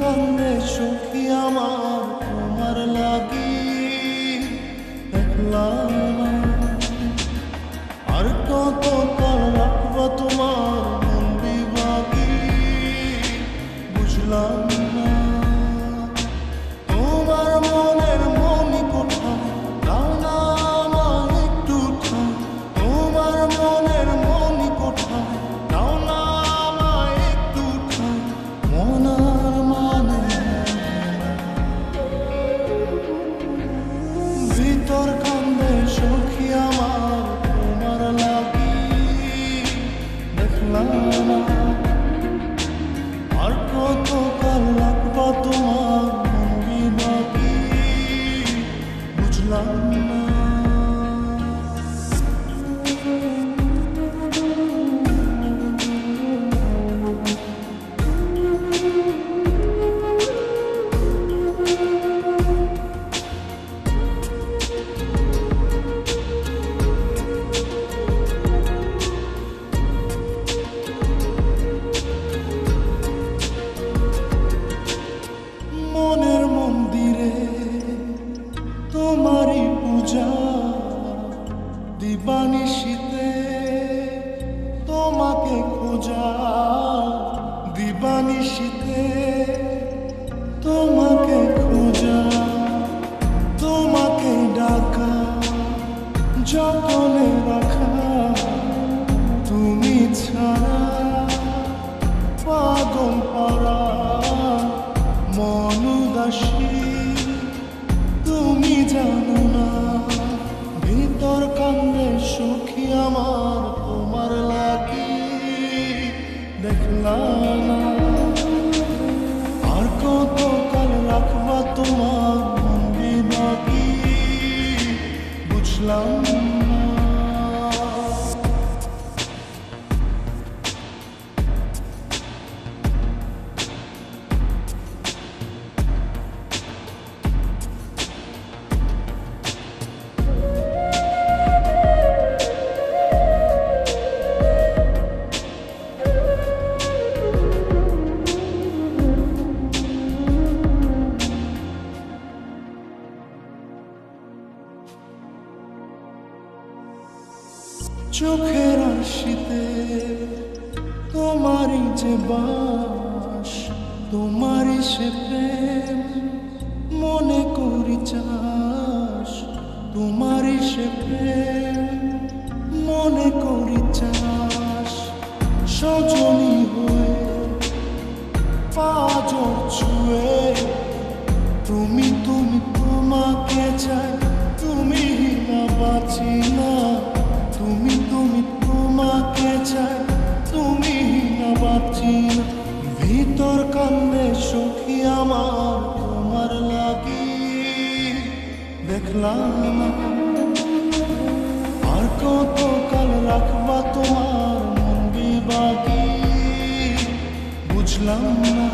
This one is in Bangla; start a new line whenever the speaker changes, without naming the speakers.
কান্দে সখী আমার তোমার লাগি দেখলাম না। আর কত কাল রাখবো তোমার মন বিভাগী বুঝলাম না। তোমার মনের মনি কোথায় দাও না আমায় একটু ঠাঁই। তোমার মনের মনি কোথায় দাও না আমায় একটু ঠাঁই। মনার মানে ভিতর কান্দে সখী আমার তোমার লাগি দেখলাম না। আর কত কাল লাগবো তোমার মন বিভাগী বুঝলাম না। মনের মন্দিরে তোমারই পূজা দিবানিশীতে তোমাকে খোঁজা দিবানিশীতে তোমাকে খোঁজা তোমাকে ডাকা যতনে রাখা তুমি ছাড়া পাগল পারা মন উদাসী তুমি জানো না। ভিতর কান্দে সখী আমার তোমার লাগি দেখলাম না। আর কত কাল রাখবা তোমার মন বিভাগী বুঝলাম না। চোখের আশিতে তোমারই যে বাস তোমারই সে প্রেম মনে করি চাস। তোমারই সে প্রেম মনে করি চাস। সজনী হয়ে পাঁজর ছুঁয়ে তুমি তুমি তোমাকে চাই। তুমি না বাঁচি না তুমি তুমি তোমাকে চাই। তুমি না বাঁচি না। ভিতর কান্দে সখী আমার তোমার লাগি দেখলাম না। আর কত কাল রাখবা তোমার মন বিভাগী বুঝলাম না।